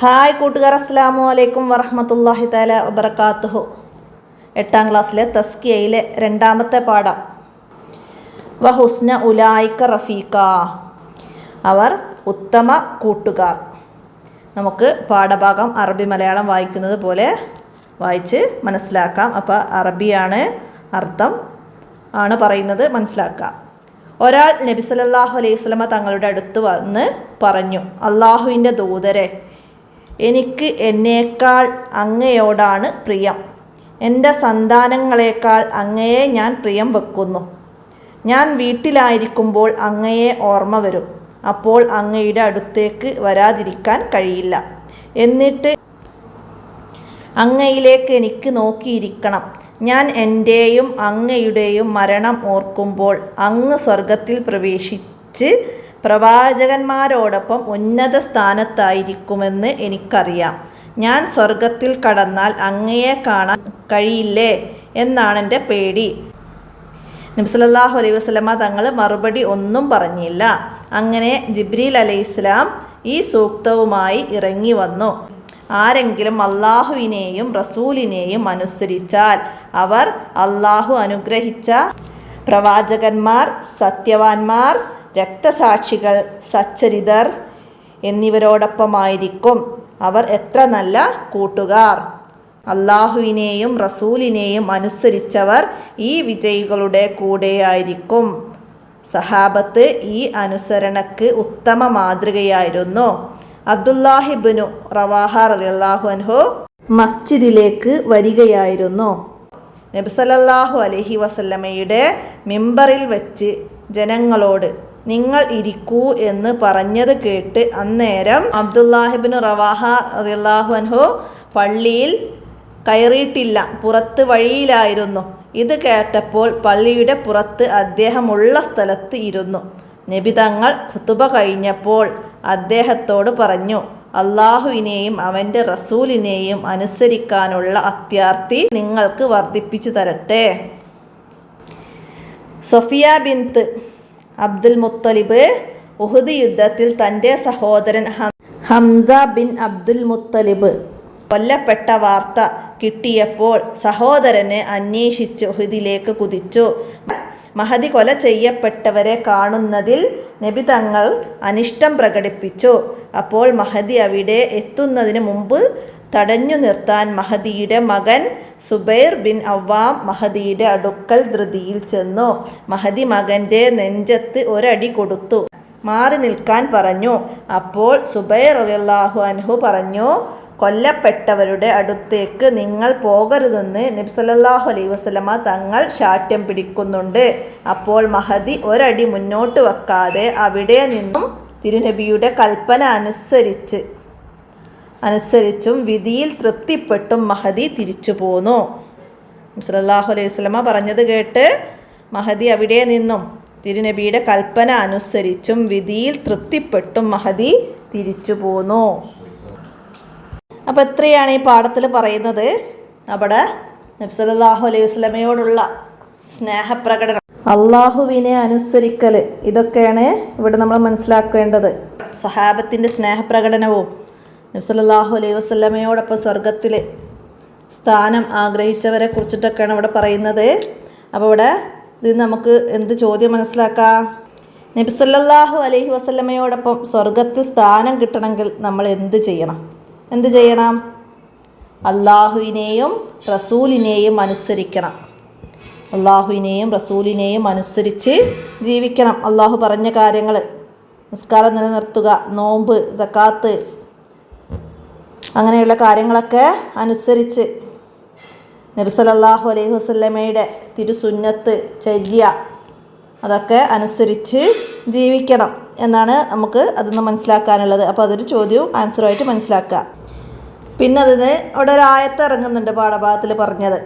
Hi കൂട്ടുകാർ, അസ്സലാമു അലൈക്കും വറഹ്മത്തുള്ളാഹി തആല വബറകാതുഹു. 8ാം ക്ലാസ്സിലെ തസ്കിയയിലെ രണ്ടാമത്തെ പാഠം. വഹുസ്ന ഉലായിക റഫീഖ, അവർ ഉത്തമ കൂട്ടുകാർ. നമുക്ക് പാഠഭാഗം അറബി മലയാളം വായിക്കുന്നത് പോലെ വായിച്ച് മനസ്സിലാക്കാം. അപ്പോൾ അറബിയാണ്, അർത്ഥം ആണ് പറയുന്നത്, മനസ്സിലാക്കാം. ഒരാൾ നബി സല്ലല്ലാഹു അലൈഹി വസല്ലമ തങ്ങളുടെ അടുത്ത് വന്ന് പറഞ്ഞു, അള്ളാഹുവിൻ്റെ ദൂതരെ, എനിക്ക് എന്നേക്കാൾ അങ്ങയോടാണ് പ്രിയം. എൻ്റെ സന്താനങ്ങളെക്കാൾ അങ്ങയെ ഞാൻ പ്രിയം വെക്കുന്നു. ഞാൻ വീട്ടിലായിരിക്കുമ്പോൾ അങ്ങയെ ഓർമ്മ വരും. അപ്പോൾ അങ്ങയുടെ അടുത്തേക്ക് വരാതിരിക്കാൻ കഴിയില്ല. എന്നിട്ട് അങ്ങയിലേക്ക് എനിക്ക് നോക്കിയിരിക്കണം. ഞാൻ എൻ്റെയും അങ്ങയുടെയും മരണം ഓർക്കുമ്പോൾ അങ്ങ് സ്വർഗത്തിൽ പ്രവേശിച്ച് പ്രവാചകന്മാരോടൊപ്പം ഉന്നത സ്ഥാനത്തായിരിക്കുമെന്ന് എനിക്കറിയാം. ഞാൻ സ്വർഗത്തിൽ കടന്നാൽ അങ്ങയെ കാണാൻ കഴിയില്ലേ എന്നാണ് എൻ്റെ പേടി. നബി സല്ലല്ലാഹു അലൈഹി വസല്ലമ തങ്ങൾ മറുപടി ഒന്നും പറഞ്ഞില്ല. അങ്ങനെ ജിബ്രീൽ അലൈഹിസ്സലാം ഈ സൂക്തവുമായി ഇറങ്ങി വന്നു. ആരെങ്കിലും അള്ളാഹുവിനെയും റസൂലിനെയും അനുസരിച്ചാൽ അവർ അള്ളാഹു അനുഗ്രഹിച്ച പ്രവാചകന്മാർ, സത്യവാന്മാർ, രക്തസാക്ഷികൾ, സച്ചരിതർ എന്നിവരോടൊപ്പമായിരിക്കും. അവർ എത്ര നല്ല കൂട്ടുകാർ! അള്ളാഹുവിനെയും റസൂലിനെയും അനുസരിച്ചവർ ഈ വിജയികളുടെ കൂടെയായിരിക്കും. സഹാബത്ത് ഈ അനുസരണക്ക് ഉത്തമ മാതൃകയായിരുന്നു. അബ്ദുല്ലാഹി ഇബ്നു റവാഹ റളിയല്ലാഹു അൻഹു മസ്ജിദിലേക്ക് വരികയായിരുന്നു. നബി സല്ലല്ലാഹു അലൈഹി വസല്ലമയുടെ മിമ്പറിൽ വെച്ച് ജനങ്ങളോട് നിങ്ങൾ ഇരിക്കൂ എന്ന് പറഞ്ഞത് കേട്ട് അന്നേരം അബ്ദുല്ലാഹി ഇബ്നു റവാഹ റളിയല്ലാഹു അൻഹു പള്ളിയിൽ കയറിയിട്ടില്ല, പുറത്ത് വഴിയിലായിരുന്നു. ഇത് കേട്ടപ്പോൾ പള്ളിയുടെ പുറത്ത് അദ്ദേഹമുള്ള സ്ഥലത്ത് ഇരുന്നു. നബി തങ്ങൾ ഖുതുബ കഴിഞ്ഞപ്പോൾ അദ്ദേഹത്തോട് പറഞ്ഞു, അള്ളാഹുവിനെയും അവൻ്റെ റസൂലിനെയും അനുസരിക്കാനുള്ള അത്യാർത്തി നിങ്ങൾക്ക് വർദ്ധിപ്പിച്ചു തരട്ടെ. സഫിയ ബിൻത്ത് അബ്ദുൽ മുത്തലിബ് ഉഹുദ് യുദ്ധത്തിൽ തൻ്റെ സഹോദരൻ ഹംസ ബിൻ അബ്ദുൽ മുത്തലിബ് കൊല്ലപ്പെട്ട വാർത്ത കിട്ടിയപ്പോൾ സഹോദരനെ അന്വേഷിച്ച് ഉഹുദിലേക്ക് കുതിച്ചു. മഹദി കൊല ചെയ്യപ്പെട്ടവരെ കാണുന്നതിൽ നബി തങ്ങൾ അനിഷ്ടം പ്രകടിപ്പിച്ചു. അപ്പോൾ മഹദി അവിടെ എത്തുന്നതിന് മുമ്പ് തടഞ്ഞു നിർത്താൻ മഹദിയുടെ മകൻ സുബൈർ ബിൻ അവ്വാം മഹദിയുടെ അടുക്കൽ ധൃതിയിൽ ചെന്നു. മഹദി മകൻ്റെ നെഞ്ചത്ത് ഒരടി കൊടുത്തു. മാറി നിൽക്കാൻ പറഞ്ഞു. അപ്പോൾ സുബൈർ റളിയല്ലാഹു അൻഹു പറഞ്ഞു, കൊല്ലപ്പെട്ടവരുടെ അടുത്തേക്ക് നിങ്ങൾ പോകരുതെന്ന് നബി സല്ലല്ലാഹു അലൈഹി വസല്ലമ തങ്ങൾ ശാഠ്യം പിടിക്കുന്നുണ്ട്. അപ്പോൾ മഹദി ഒരടി മുന്നോട്ട് വെക്കാതെ അവിടെ നിന്നും തിരുനബിയുടെ കൽപ്പന അനുസരിച്ചും വിധിയിൽ തൃപ്തിപ്പെട്ടും മഹദി തിരിച്ചു പോന്നു. നബി സല്ലല്ലാഹു അലൈഹി വസല്ലമ പറഞ്ഞത് കേട്ട് മഹദി അവിടെ നിന്നും തിരുനബിയുടെ കൽപ്പന അനുസരിച്ചും വിധിയിൽ തൃപ്തിപ്പെട്ടും മഹദി തിരിച്ചു പോന്നു. അപ്പോൾ എത്രയാണ് ഈ പാഠത്തിൽ പറയുന്നത്? അവിടെ നബി സല്ലല്ലാഹു അലൈഹി വസല്ലമയോടുള്ള സ്നേഹപ്രകടനം, അള്ളാഹുവിനെ അനുസരിക്കൽ, ഇതൊക്കെയാണ് ഇവിടെ നമ്മൾ മനസ്സിലാക്കേണ്ടത്. സഹാബത്തിൻ്റെ സ്നേഹപ്രകടനവും നബി സല്ലല്ലാഹു അലൈഹി വസല്ലമയോടൊപ്പം സ്വർഗത്തിൽ സ്ഥാനം ആഗ്രഹിച്ചവരെ കുറിച്ചിട്ടൊക്കെയാണ് ഇവിടെ പറയുന്നത്. അപ്പോൾ ഇവിടെ ഇത് നമുക്ക് എന്ത് ചോദ്യം മനസ്സിലാക്കാം? നബി സല്ലല്ലാഹു അലൈഹി വസല്ലമയോടൊപ്പം സ്വർഗത്തിൽ സ്ഥാനം കിട്ടണമെങ്കിൽ നമ്മൾ എന്ത് ചെയ്യണം? അള്ളാഹുവിനെയും റസൂലിനെയും അനുസരിക്കണം. അള്ളാഹുവിനെയും റസൂലിനെയും അനുസരിച്ച് ജീവിക്കണം. അള്ളാഹു പറഞ്ഞ കാര്യങ്ങൾ, നിസ്കാരം നിലനിർത്തുക, നോമ്പ്, സക്കാത്ത്, അങ്ങനെയുള്ള കാര്യങ്ങളൊക്കെ അനുസരിച്ച് നബി സല്ലല്ലാഹു അലൈഹി വസല്ലമയുടെ തിരുസുന്നത്ത്, ചര്യ, അതൊക്കെ അനുസരിച്ച് ജീവിക്കണം എന്നാണ് നമുക്ക് അതിന്ന് മനസ്സിലാക്കാനുള്ളത്. അപ്പോൾ അതൊരു ചോദ്യവും ആൻസറുമായിട്ട് മനസ്സിലാക്കുക. പിന്നെ അതിന് അവിടെ ഒരു ആയത്ത് ഇറങ്ങുന്നുണ്ട് പാഠഭാഗത്തിൽ പറഞ്ഞത്.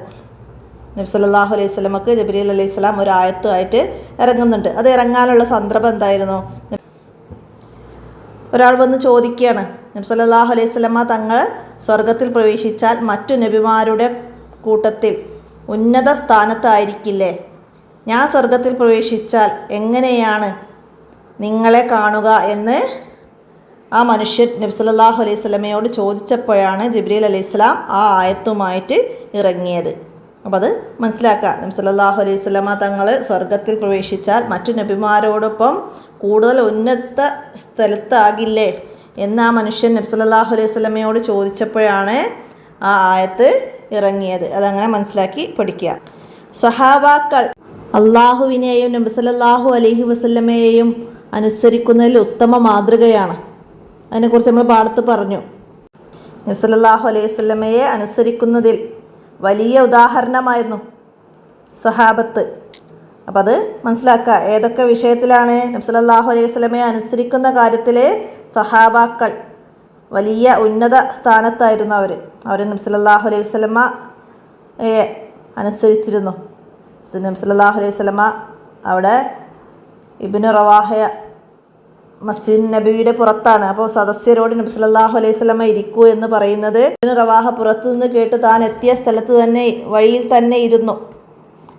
നബി സല്ലല്ലാഹു അലൈഹി വസല്ലമക്ക് ജിബ്രീൽ അലൈഹിസ്സലാം ഒരു ആയത്തുമായിട്ട് ഇറങ്ങുന്നുണ്ട്. അത് ഇറങ്ങാനുള്ള സന്ദർഭം എന്തായിരുന്നു? ഒരാൾ വന്ന് ചോദിക്കുകയാണ്, നബി സല്ലല്ലാഹു അലൈഹി വസല്ലമ തങ്ങൾ സ്വർഗത്തിൽ പ്രവേശിച്ചാൽ മറ്റു നബിമാരുടെ കൂട്ടത്തിൽ ഉന്നത സ്ഥാനത്തായിരിക്കില്ലേ? ഞാൻ സ്വർഗത്തിൽ പ്രവേശിച്ചാൽ എങ്ങനെയാണ് നിങ്ങളെ കാണുക എന്ന് ആ മനുഷ്യൻ നബി സല്ലല്ലാഹു അലൈഹി വസല്ലമയോട് ചോദിച്ചപ്പോഴാണ് ജിബ്രീൽ അലൈഹിസ്സലാം ആ ആയത്തുമായിട്ട് ഇറങ്ങിയത്. അപ്പോൾ അത് മനസ്സിലാക്കുക. നബി സല്ലല്ലാഹു അലൈഹി വസല്ലമ തങ്ങൾ സ്വർഗത്തിൽ പ്രവേശിച്ചാൽ മറ്റു നബിമാരോടൊപ്പം കൂടുതൽ ഉന്നത സ്ഥലത്താകില്ലേ എന്ന് ആ മനുഷ്യൻ നബി സല്ലല്ലാഹു അലൈഹി വസല്ലമയോട് ചോദിച്ചപ്പോഴാണ് ആ ആയത്ത് ഇറങ്ങിയത്. അതങ്ങനെ മനസ്സിലാക്കി പഠിക്കുക. സഹാബാക്കൾ അള്ളാഹുവിനെയും നബി സല്ലല്ലാഹു അലൈഹി വസല്ലമയെയും അനുസരിക്കുന്നതിൽ ഉത്തമ മാതൃകയാണ്. അതിനെക്കുറിച്ച് നമ്മൾ പാഠത്ത് പറഞ്ഞു. നബി സല്ലല്ലാഹു അലൈഹി വസല്ലമയെ അനുസരിക്കുന്നതിൽ വലിയ ഉദാഹരണമായിരുന്നു സഹാബത്ത്. അപ്പം അത് മനസ്സിലാക്കുക. ഏതൊക്കെ വിഷയത്തിലാണ്? നബി സല്ലല്ലാഹു അലൈഹി വസല്ലമയെ അനുസരിക്കുന്ന കാര്യത്തിൽ സഹാബാക്കൾ വലിയ ഉന്നത സ്ഥാനത്തായിരുന്നു. അവർ നബി സല്ലല്ലാഹു അലൈഹി വസല്ലമയെ അനുസരിച്ചിരുന്നു. നബി സല്ലല്ലാഹു അലൈഹി വസല്ലമ അവിടെ ഇബ്നു റവാഹ മസ്ജിദ് നബിയുടെ പുറത്താണ്. അപ്പോൾ സദസ്യരോട് നബി സല്ലല്ലാഹു അലൈഹി വസല്ലമ ഇരിക്കൂ എന്ന് പറയുന്നത് ഇബ്നു റവാഹ പുറത്തു നിന്ന് കേട്ട് താൻ എത്തിയ സ്ഥലത്ത് തന്നെ വഴിയിൽ തന്നെ ഇരുന്നു.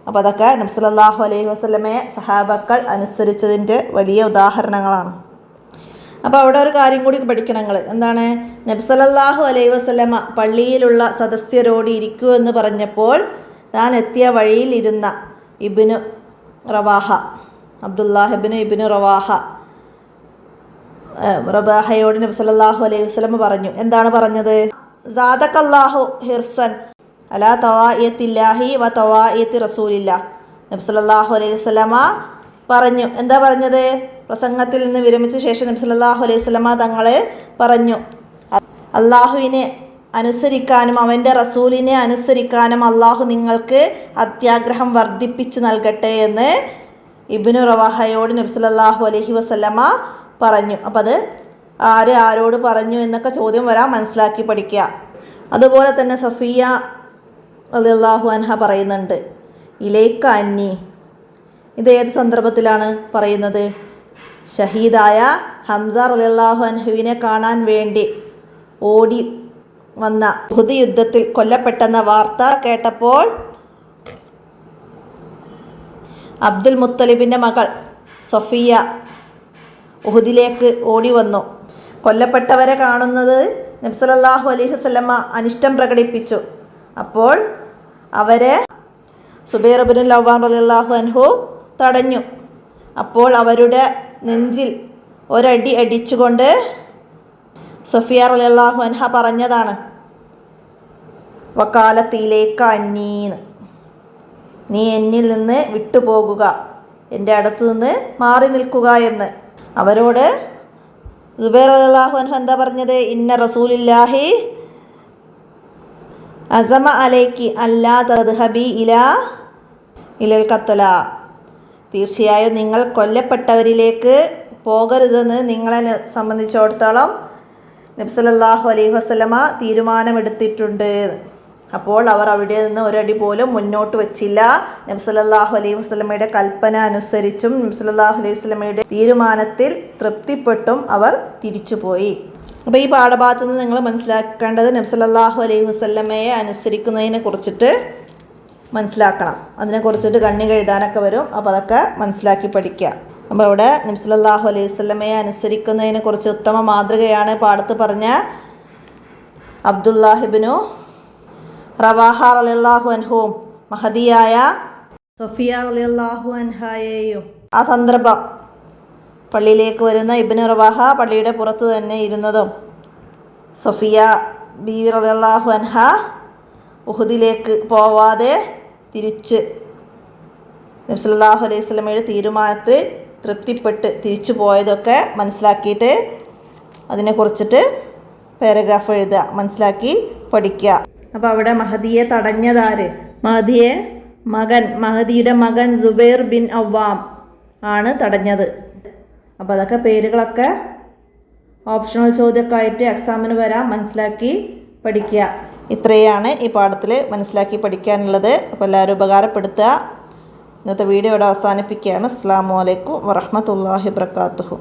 അപ്പോൾ അതൊക്കെ നബി സല്ലല്ലാഹു അലൈഹി വസല്ലമയെ സഹാബാക്കൾ അനുസരിച്ചതിൻ്റെ വലിയ ഉദാഹരണങ്ങളാണ്. അപ്പോൾ അവിടെ ഒരു കാര്യം കൂടി പഠിക്കണം നിങ്ങൾ. എന്താണ്? നബി സല്ലല്ലാഹു അലൈഹി വസല്ലമ പള്ളിയിലുള്ള സദസ്യരോട് ഇരിക്കൂ എന്ന് പറഞ്ഞപ്പോൾ താൻ എത്തിയ വഴിയിൽ ഇരുന്ന ഇബ്നു റവാഹ, അബ്ദുല്ലാഹിബ്നു ഇബ്നു റവാഹയോട് നബി സല്ലല്ലാഹു അലൈഹി വസല്ലമ പറഞ്ഞു. എന്താണ് പറഞ്ഞത്? സാദക്കല്ലാഹു ഹിർസൻ അലാ തവാഇയത്തില്ലാഹി വ തവാഇയത്തി റസൂലില്ലാഹ്. നബി സല്ലല്ലാഹു അലൈഹി വസല്ലമ പറഞ്ഞു. എന്താ പറഞ്ഞത്? പ്രസംഗത്തിൽ നിന്ന് വിരമിച്ച ശേഷം നബി സല്ലല്ലാഹു അലൈഹി വസല്ലമ തങ്ങൾ പറഞ്ഞു, അള്ളാഹുവിനെ അനുസരിക്കാനും അവൻ്റെ റസൂലിനെ അനുസരിക്കാനും അള്ളാഹു നിങ്ങൾക്ക് അത്യാഗ്രഹം വർദ്ധിപ്പിച്ച് നൽകട്ടെ എന്ന് ഇബ്നു റവാഹയോട് നബി സല്ലല്ലാഹു അലൈഹി വസല്ലമ പറഞ്ഞു. അപ്പോൾ അത് ആരോട് പറഞ്ഞു എന്നൊക്കെ ചോദ്യം വരാൻ മനസ്സിലാക്കി പഠിക്കുക. അതുപോലെ തന്നെ സഫിയ റളിയല്ലാഹു അൻഹ പറയുന്നുണ്ട്, ഇലൈക അന്നി. ഇത് ഏത് സന്ദർഭത്തിലാണ് പറയുന്നത്? ഷഹീദായ ഹംസ റളിയല്ലാഹു അൻഹുവിനെ കാണാൻ വേണ്ടി ഓടി വന്ന ഉഹുദ് യുദ്ധത്തിൽ കൊല്ലപ്പെട്ടെന്ന വാർത്ത കേട്ടപ്പോൾ അബ്ദുൽ മുത്തലിബിൻ്റെ മകൾ സഫിയ ഉഹുദിലേക്ക് ഓടി വന്നു. കൊല്ലപ്പെട്ടവരെ കാണുന്നത് നബി സല്ലല്ലാഹു അലൈഹി വസല്ലമ അനിഷ്ടം പ്രകടിപ്പിച്ചു. അപ്പോൾ അവരെ സുബൈർ ഇബ്നുൽ അവ്വാം റളിയല്ലാഹു അൻഹു തടഞ്ഞു. അപ്പോൾ അവരുടെ നെഞ്ചിൽ ഒരടി അടിച്ചുകൊണ്ട് സഫിയ റളിയല്ലാഹു അൻഹ പറഞ്ഞതാണ്, വക്കാലത്തിലേക്ക് അന്നീന്ന്, നീ എന്നിൽ നിന്ന് വിട്ടുപോകുക, എൻ്റെ അടുത്തു നിന്ന് മാറി നിൽക്കുക എന്ന്. അവരോട് സുബൈർ റളിയല്ലാഹു അൻഹു എന്താ പറഞ്ഞത്? ഇന്ന റസൂലില്ലാഹി അസമ അലൈക്കി അല്ലാ തദ്ഹബി ഇലൽ ഖത്ല. തീർച്ചയായും നിങ്ങൾ കൊല്ലപ്പെട്ടവരിലേക്ക് പോകരുതെന്ന് നിങ്ങളെ സംബന്ധിച്ചിടത്തോളം നബി സല്ലല്ലാഹു അലൈഹി വസല്ലമ തീരുമാനമെടുത്തിട്ടുണ്ട്. അപ്പോൾ അവർ അവിടെ നിന്ന് ഒരടി പോലും മുന്നോട്ട് വച്ചില്ല. നബി സല്ലല്ലാഹു അലൈഹി വസല്ലമയുടെ കൽപ്പന അനുസരിച്ചും നബി സല്ലല്ലാഹു അലൈഹി വസല്ലമയുടെ തീരുമാനത്തിൽ തൃപ്തിപ്പെട്ടും അവർ തിരിച്ചുപോയി. അപ്പോൾ ഈ പാഠഭാഗത്ത് നിന്ന് നിങ്ങൾ മനസ്സിലാക്കേണ്ടത് നബി സല്ലല്ലാഹു അലൈഹി വസല്ലമയെ അനുസരിക്കുന്നതിനെ കുറിച്ചിട്ട് മനസ്സിലാക്കണം. അതിനെക്കുറിച്ചിട്ട് കണ്ണിക എഴുതാനൊക്കെ വരും. അപ്പോൾ അതൊക്കെ മനസ്സിലാക്കി പഠിക്കുക. അപ്പോൾ ഇവിടെ നബി സല്ലല്ലാഹു അലൈഹി വസല്ലമയെ അനുസരിക്കുന്നതിനെ കുറിച്ച് ഉത്തമ മാതൃകയാണ് പാഠത്ത് പറഞ്ഞ അബ്ദുല്ലാഹിബ്നു റവാഹ റളിയല്ലാഹു അൻഹുവും മഹദിയായ സഫിയ റളിയല്ലാഹു അൻഹയെയും. ആ സന്ദർഭം പള്ളിയിലേക്ക് വരുന്ന ഇബ്നു റവാഹ പള്ളിയുടെ പുറത്ത് തന്നെ ഇരുന്നതും സഫിയ ബീവി റളിയല്ലാഹു അൻഹ ഉഹുദിലേക്ക് പോവാതെ തിരിച്ച് നബി സല്ലല്ലാഹു അലൈഹി വസല്ലമയുടെ തീരുമാനത്തിൽ തൃപ്തിപ്പെട്ട് തിരിച്ചു പോയതൊക്കെ മനസ്സിലാക്കിയിട്ട് അതിനെക്കുറിച്ചിട്ട് പാരഗ്രാഫ് എഴുതുക, മനസ്സിലാക്കി പഠിക്കുക. അപ്പോൾ അവിടെ മഹദിയെ തടഞ്ഞതാര്? മഹദിയുടെ മകൻ സുബൈർ ബിൻ അവ്വാം ആണ് തടഞ്ഞത്. അപ്പോൾ അതൊക്കെ പേരുകളൊക്കെ ഓപ്ഷണൽ ചോദ്യമൊക്കെ ആയിട്ട് എക്സാമിന് വരാം, മനസ്സിലാക്കി പഠിക്കുക. ഇത്രയാണ് ഈ പാഠത്തിൽ മനസ്സിലാക്കി പഠിക്കാനുള്ളത്. അപ്പോൾ എല്ലാവരും ഉപകാരപ്പെടുത്തുക. ഇന്നത്തെ വീഡിയോ ഇവിടെ അവസാനിപ്പിക്കുകയാണ്. അസ്സലാമു അലൈക്കും വറഹ്മത്തുള്ളാഹി വബറകാതുഹു.